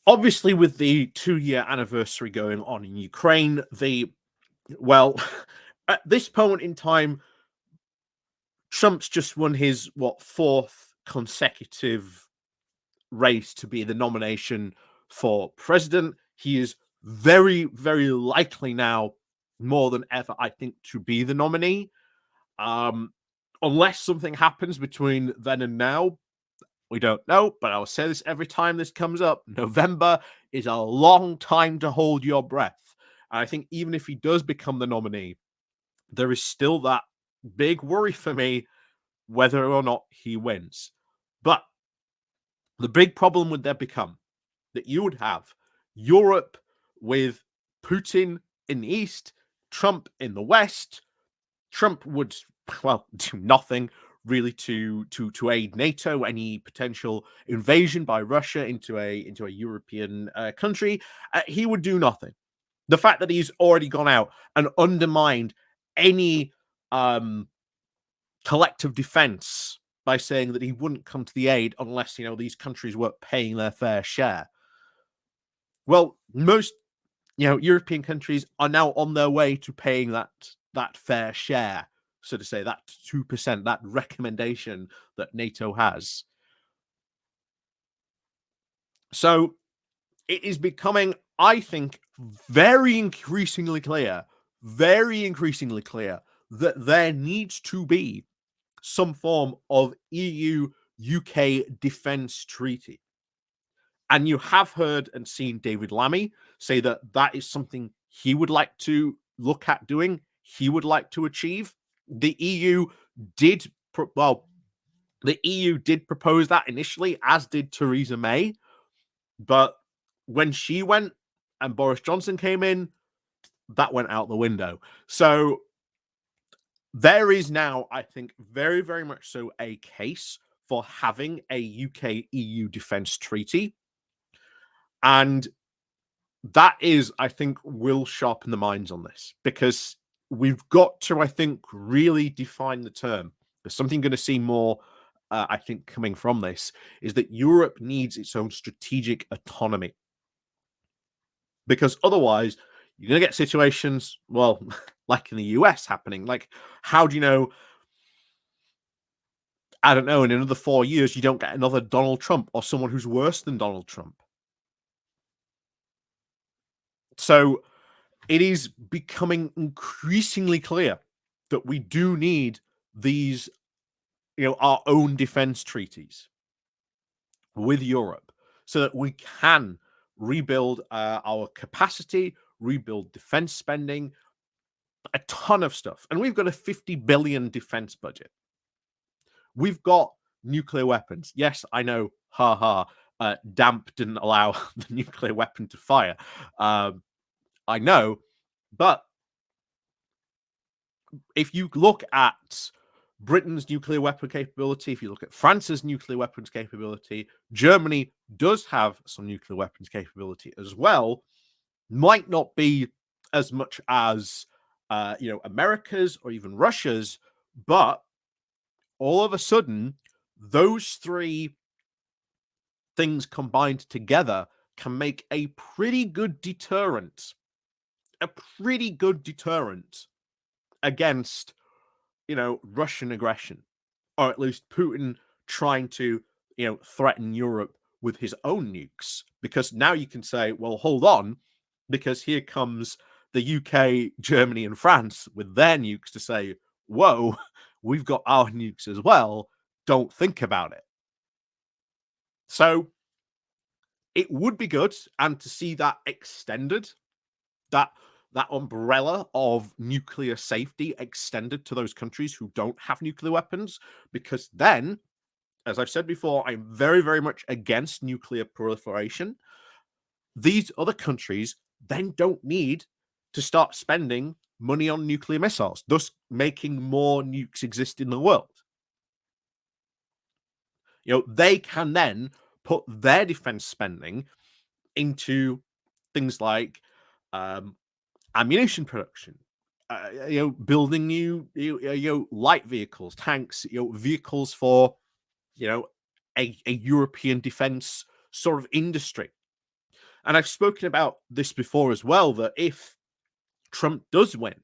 Obviously, with the 2-year anniversary going on in Ukraine, well, at this point in time, Trump's just won his fourth consecutive race to be the nomination for president. He is very, very likely now, more than ever, I think, to be the nominee. Unless something happens between then and now, we don't know. But I'll say this every time this comes up: November is a long time to hold your breath. And I think even if he does become the nominee, there is still that big worry for me whether or not he wins. But the big problem would then become that you would have Europe with Putin in the east, Trump in the west. Trump would, well, do nothing really to aid NATO, any potential invasion by Russia into a European country. He would do nothing. The fact that he's already gone out and undermined any collective defense by saying that he wouldn't come to the aid unless these countries weren't paying their fair share. Well, most European countries are now on their way to paying that fair share, so to say, that 2%, that recommendation that NATO has. So it is becoming, I think, very increasingly clear that there needs to be some form of EU-UK defense treaty. And you have heard and seen David Lammy say that that is something he would like to look at doing, he would like to achieve. The EU did, the EU did propose that initially, as did Theresa May. But when she went and Boris Johnson came in, that went out the window. So there is now, I think, very, very much so a case for having a UK-EU defense treaty. And that is, I think, will sharpen the minds on this, because we've got to, I think, really define the term. There's something going to see more, I think, coming from this, is that Europe needs its own strategic autonomy. Because otherwise, you're going to get situations, well, like in the US happening. Like, how do you know, I don't know, in another 4 years, you don't get another Donald Trump or someone who's worse than Donald Trump? So it is becoming increasingly clear that we do need these, our own defense treaties with Europe so that we can rebuild our capacity, rebuild defense spending, a ton of stuff. And we've got a 50 billion defense budget. We've got nuclear weapons. Yes, I know, damp didn't allow the nuclear weapon to fire. I know, but if you look at Britain's nuclear weapon capability, if you look at France's nuclear weapons capability, Germany does have some nuclear weapons capability as well. Might not be as much as America's or even Russia's, but all of a sudden, those three things combined together can make a pretty good deterrent. Against, Russian aggression, or at least Putin trying to, threaten Europe with his own nukes. Because now you can say, well, hold on, because here comes the UK, Germany, and France with their nukes to say, whoa, we've got our nukes as well. Don't think about it. So it would be good, and to see that extended, that umbrella of nuclear safety extended to those countries who don't have nuclear weapons, because then, as I've said before, I'm very, very much against nuclear proliferation. These other countries then don't need to start spending money on nuclear missiles, thus making more nukes exist in the world. They can then put their defense spending into things like ammunition production, building new, light vehicles, tanks, vehicles for, a European defense sort of industry. And I've spoken about this before as well, that if Trump does win,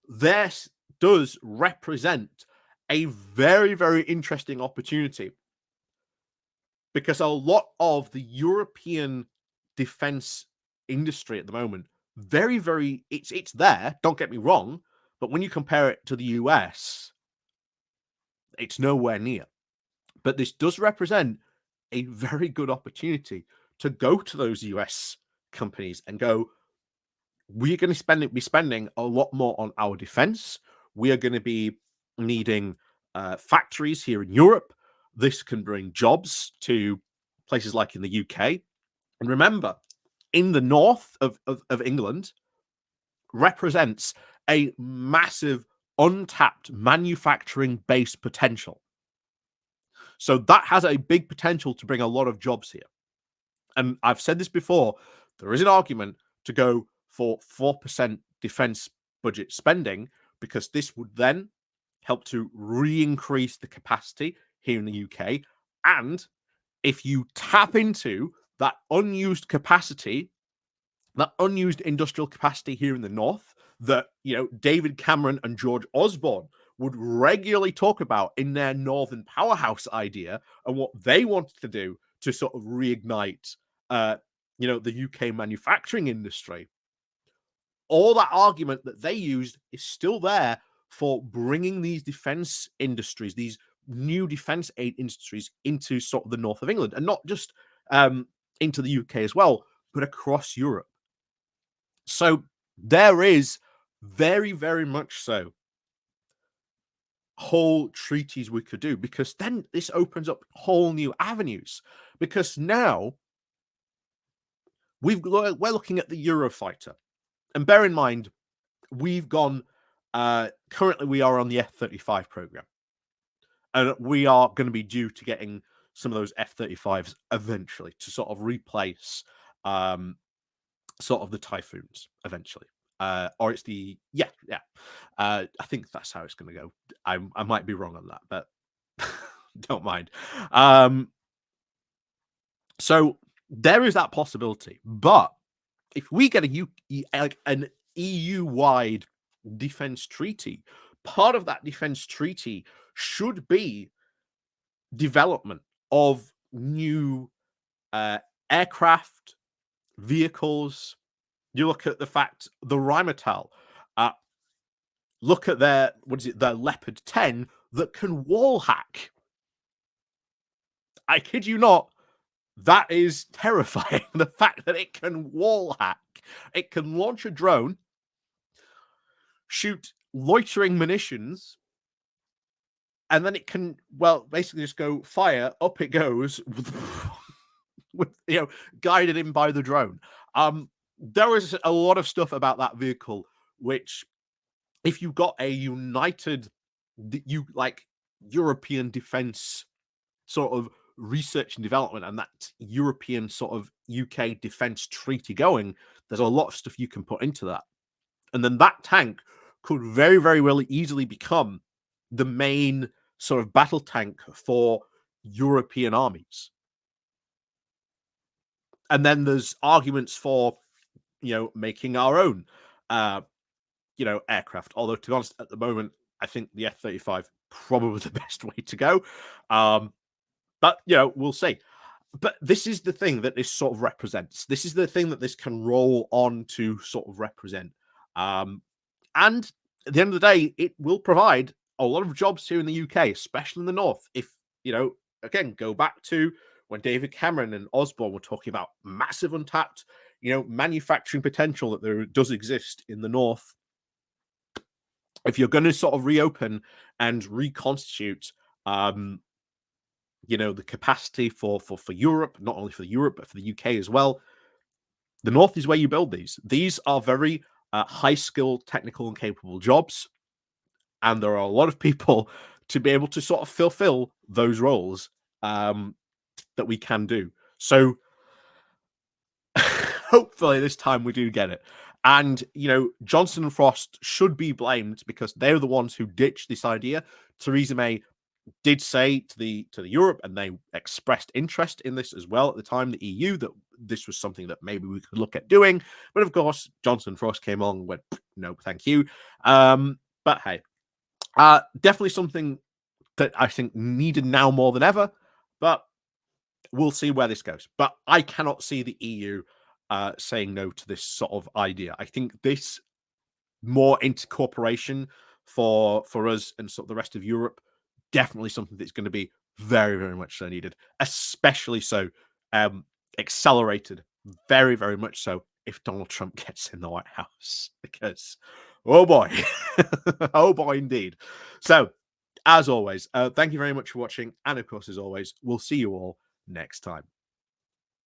this does represent a very, very interesting opportunity, because a lot of the European defense industry at the moment, very, very, it's there, don't get me wrong, but when you compare it to the US, it's nowhere near. But this does represent a very good opportunity to go to those US companies and go, we're going to be spending a lot more on our defense. We are going to be needing factories here in Europe. This can bring jobs to places like in the UK. And remember, in the north of England represents a massive untapped manufacturing base potential. So that has a big potential to bring a lot of jobs here. And I've said this before, there is an argument to go for 4% defense budget spending, because this would then help to re-increase the capacity here in the UK. And if you tap into that unused capacity, that unused industrial capacity here in the north, that, you know, David Cameron and George Osborne would regularly talk about in their Northern Powerhouse idea, and what they wanted to do to sort of reignite, you know, the UK manufacturing industry. All that argument that they used is still there for bringing these defense industries, these new defense aid industries, into sort of the north of England, and not just into the UK as well, but across Europe. So there is very, very much so whole treaties we could do, because then this opens up whole new avenues. Because now we're looking at the Eurofighter, and bear in mind, we've gone. Currently, we are on the F-35 program, and we are going to be due to getting some of those F-35s eventually to sort of replace sort of the Typhoons eventually. Or it's the I think that's how it's going to go. I might be wrong on that, but don't mind. So there is that possibility. But if we get an EU-wide defense treaty, part of that defense treaty should be development of new aircraft, vehicles. You look at the fact the Rheinmetall, look at their Leopard 10 that can wall hack. I kid you not, that is terrifying. The fact that it can wall hack, it can launch a drone, shoot loitering munitions, and then it can, well, basically just go fire, up it goes, with, you know, guided in by the drone. There is a lot of stuff about that vehicle which, if you've got a united, European defense sort of research and development, and that European sort of UK defense treaty going, there's a lot of stuff you can put into that. And then that tank could very, very well easily become the main sort of battle tank for European armies. And then there's arguments for, you know, making our own, you know, aircraft. Although, to be honest, at the moment, I think the F-35 probably the best way to go. But, you know, we'll see. But this is the thing that this sort of represents. This is the thing that this can roll on to sort of represent. And at the end of the day, it will provide a lot of jobs here in the UK, especially in the north. If, you know, again, go back to when David Cameron and Osborne were talking about massive untapped, you know, manufacturing potential that there does exist in the north. If you're going to sort of reopen and reconstitute, you know, the capacity for Europe, not only for Europe, but for the UK as well, the north is where you build these. These are very high-skilled, technical, and capable jobs. And there are a lot of people to be able to sort of fulfill those roles that we can do. So hopefully this time we do get it. And, you know, Johnson and Frost should be blamed because they're the ones who ditched this idea. Theresa May did say to the Europe, and they expressed interest in this as well at the time, the EU, that this was something that maybe we could look at doing. But of course, Johnson Frost came along and went, no, thank you. But hey, definitely something that I think needed now more than ever. But we'll see where this goes. But I cannot see the EU saying no to this sort of idea. I think this more intercooperation for us and sort of the rest of Europe, definitely something that's going to be very, very much so needed, especially so accelerated, very, very much so if Donald Trump gets in the White House, because oh boy, oh boy, indeed. So, as always, thank you very much for watching, and of course, as always, we'll see you all next time.